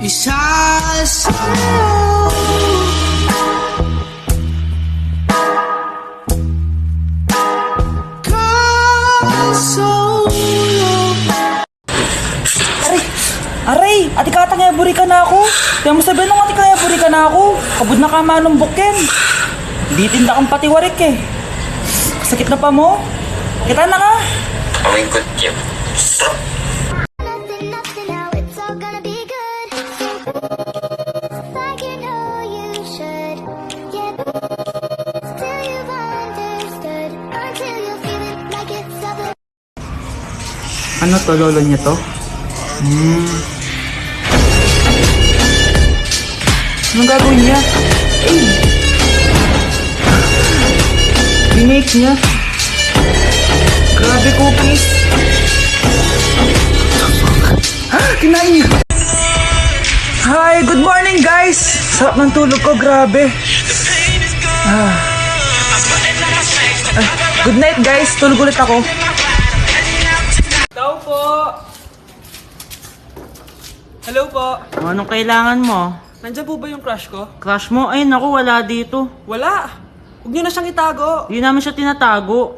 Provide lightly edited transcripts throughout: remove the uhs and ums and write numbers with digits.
Isa sa'yo. Aray! Ati kata nga buri ka na ako. Kaya mo sabihin nung ati kaya buri ka na ako. Kabud na ka manong bukin. Di tinda kang patiwarik eh. Sakit na pa mo. Kita na ka. Pangikot yun. Nothing now, it's all gonna be good. Like you know you should. Yeah, till you've understood. Until you feel it like it's up. Ano to, lolo niya to? Anong gagawin niya? Remake niya. Grabe, cookies. Kinain niya. Hi, good morning guys. Sarap ng tulog ko, grabe. Good night guys, tulog ulit ako. Tao po. Hello po. Anong kailangan mo? Nandiyan po ba yung crush ko? Crush mo? Ay, naku, wala dito. Wala. Huwag niyo na siyang itago. Di namin siya tinatago.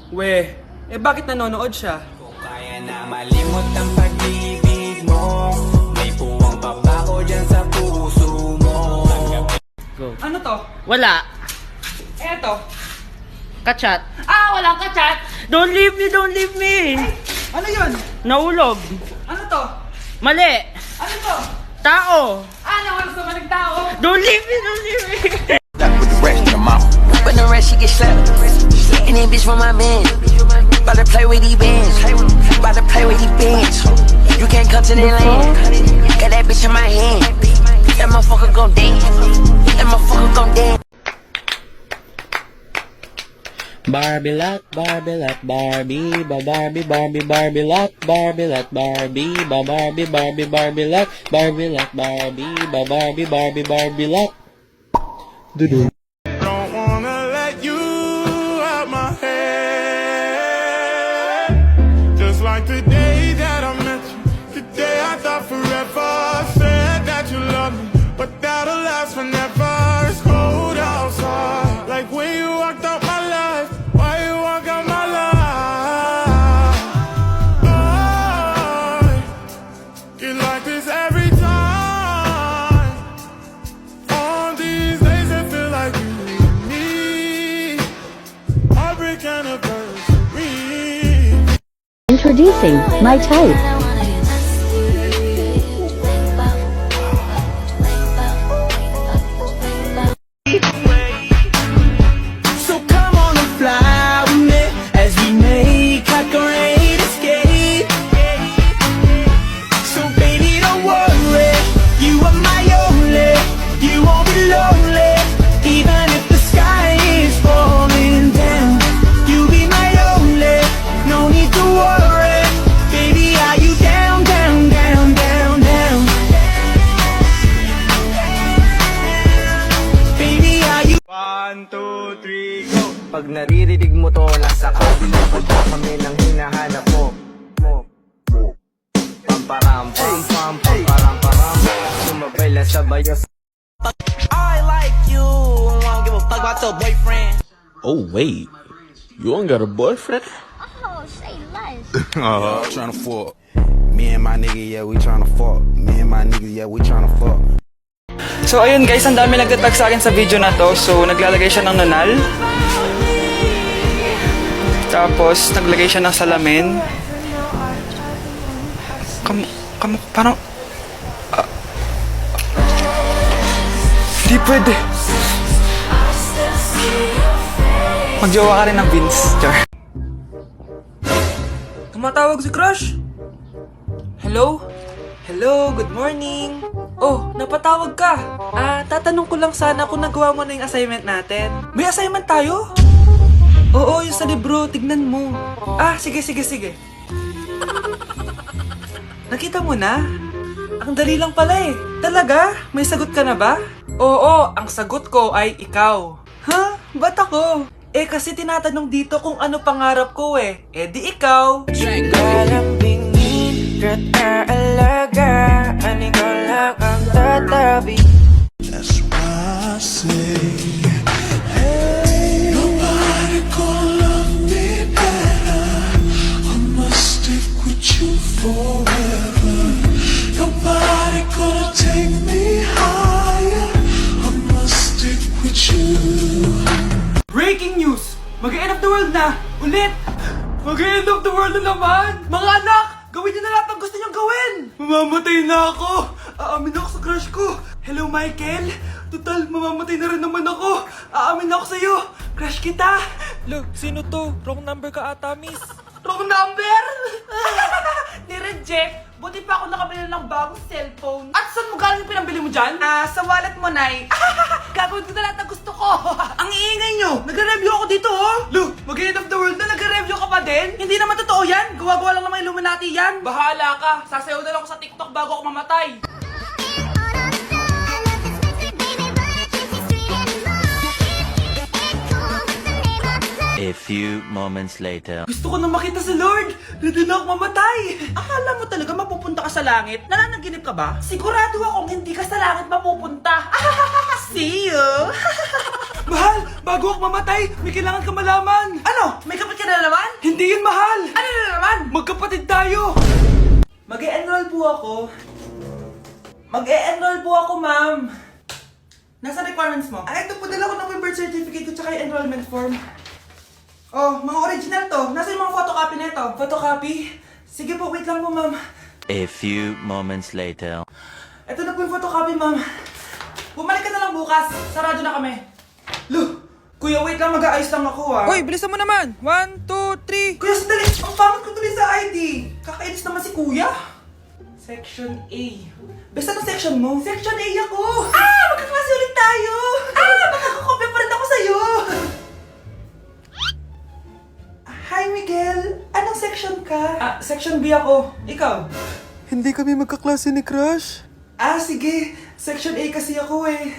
We, bakit nanonood siya? Kaya na malimot ang pag-ibig mo. May puwang papako dyan sa puso mo. Ano to? Wala. Eto. Kachat. Ah, walang kachat! Don't leave me, don't leave me! Ano yun? Naulog. Ano to? Mali. Ano to? Tao. Ano ang gusto mo nagtao? Don't leave me, don't leave me! With the rest of the mouth. When the rest she get slapped. And then bitch from my man. About to play with these bands. About to play with these bands. You can't come to the land. Got that bitch in my hand. That motherfucker gon' dance. That motherfucker gon' dance. Barbie lot, Barbie, ba Barbie, Barbie, Barbie lot, Barbie lot, Barbie, ba Barbie, Barbie, Barbie lot, Barbie lot, Barbie, ba Barbie, Barbie, Barbie lot. Dudu. Don't wanna let you out my head. Just like the day that I met you. The day I thought forever. Said that you love me, but that'll last forever. It's cold outside. Like when you walked out my life. Why you walk out my life? I get like this every time. On these days I feel like you and me. Heartbreak anniversary. Introducing my type. So come on and fly with me as we make our great escape. So baby don't worry, you are my only. You won't be lonely, even if the sky is falling down. You be my only, no need to worry. Baby, are you down, down, down, down, down? Baby, are you 1, 2, 3, go. Pag naririnig mo to, nasa kabila kami ng hinahanap mo. Pamparam, pam, pam, pamparam, param. Sumabay lang sabay. I like you. I don't give a fuck about your boyfriend. Oh wait, you ain't got a boyfriend? Oh, say less. Tryna fuck. Me and my nigga, yeah, we tryna fuck. Me and my nigga, yeah, we tryna fuck. So ayun guys, ang dami nagtatag sa akin sa video na to. So naglalagay siya ng nunal. Tapos naglagay siya ng salamin. Parang di pwede. Magjowa ka rin ng Vince. Char. Tumatawag si Crush. Hello? Hello, good morning. Oh, napatawag ka. Tatanong ko lang sana kung nagawa mo na yung assignment natin. May assignment tayo? Oo, yung sa libro. Tignan mo. Sige. Nakita mo na? Ang dali lang pala eh. Talaga? May sagot ka na ba? Oo, ang sagot ko ay ikaw. Ha? Ba't ako? Kasi tinatanong dito kung ano pangarap ko eh. Di ikaw. Girl, I'm being mean. secret na alaga. Ani ko lang ang tatabi. That's why I say, hey, nobody gonna love me better. I must stick with you forever. Nobody gonna take me higher. I must stick with you. Breaking news! Mag-end of the world na! Ulit! Mag-end of the world na naman! Mga anak! Gawin niyo na lahat ng gusto niyong gawin! Mamamatay na ako! Aamin ako sa crush ko! Hello, Michael! Total, mamamatay na rin naman ako! Aamin ako sa'yo! Crush kita! Look, sino to? Wrong number ka ata, miss! Wrong number? Ni-reject! Buti pa ako nakabili ng bagong cellphone. At saan mo galing yung pinambili mo dyan? Sa wallet mo, Nay. Gagawin ko na lahat ng gusto ko. Ang iingay nyo! Nagre-review ako dito, oh! Lu, mag-end of the world na nagre-review ka pa din? Hindi naman totoo yan! Gawa-gawa lang naman Illuminati yan! Bahala ka! Sasayaw na lang ako sa TikTok bago ako mamatay! A few moments later. Gusto ko na makita si Lord! Ready na ako mamatay! Akala mo talaga mapupunta ka sa langit? Nananaginip ka ba? Sigurado akong hindi ka sa langit mapupunta! See you! Mahal! Bago ako mamatay, may kailangan ka malaman! Ano? May kapit ka na naman? Hindi yun, mahal! Ano na naman? Magkapatid tayo! Mag-e-enroll po ako. Mag-e-enroll po ako, ma'am. Nasa requirements mo? Ito po, dala ko ng birth certificate ko tsaka yung enrollment form. Oh, mga original to. Nasa yung mga photocopy nito? Photocopy? Sige po, wait lang po, ma'am. A few moments later. Ito na po yung photocopy, ma'am. Bumalik ka na lang bukas. Sarado na kami. Lu, kuya, wait lang. Mag-aayos lang ako, ah. Hoy, bilisan mo naman. 1, 2, 3. Kuya, sandali. Ang pangit ko tuloy sa ID. Kakainis naman si kuya. Section A. Basta ng section mo? Section A ako. Magkaklase ulit tayo. Makakakopya pa rin ako sa'yo. Hi, Miguel! Anong section ka? Section B ako. Ikaw? Hindi kami magkaklase ni Crush. Sige. Section A kasi ako eh.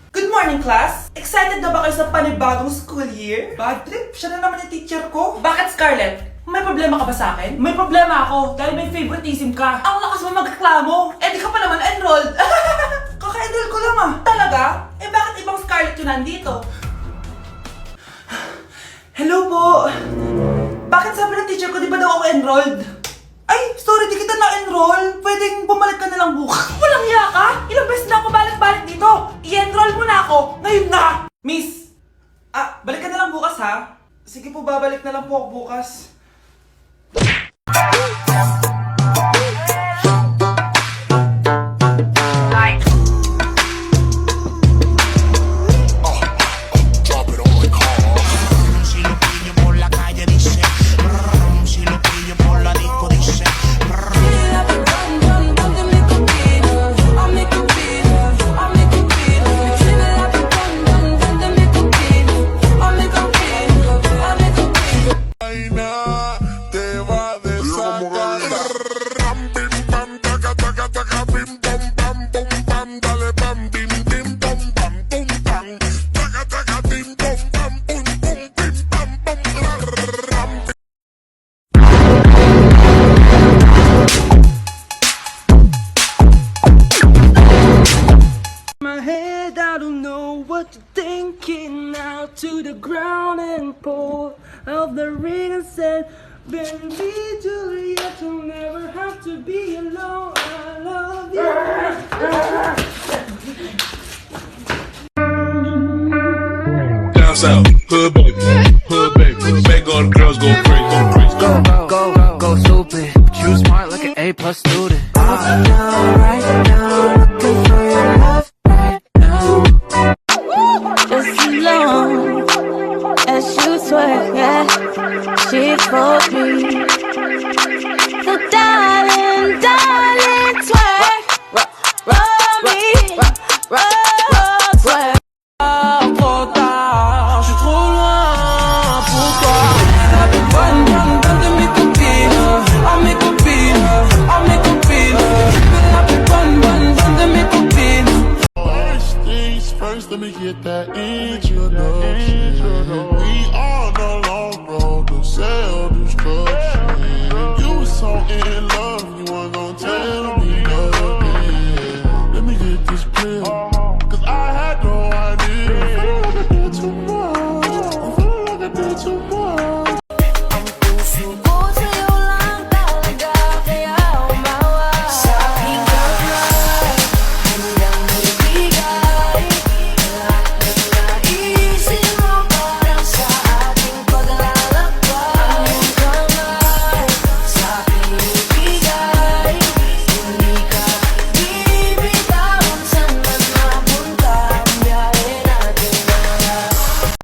Good morning, class! Excited na ba kayo sa panibagong school year? Bad trip? Siya na naman yung teacher ko. Bakit, Scarlett? May problema ka ba sa akin? May problema ako dahil may favoritism ka. Ang lakas mo magreklamo. Di ka pa naman enrolled. Kaka-enroll ko lang ah. Talaga? Bakit ibang Scarlett yun nandito? Hello po! Bakit sabi ng teacher ko, di ba daw ako enrolled? Ay, sorry, di kita na-enroll. Pwedeng bumalik ka na lang bukas. Walang hiya ka? Ilang beses na ako balik-balik dito. I-enroll mo na ako. Ngayon na! Miss! Balik ka na lang bukas ha? Sige po, babalik na lang po ako bukas. To the ground and pull out the ring and said, baby Juliet, you'll never have to be alone. I love you. Down south, hood baby, make all the girls go crazy, Go stupid. But you smart like an A+ student. Right now, looking for your love right now. Just as long as you swear, yeah, she for me.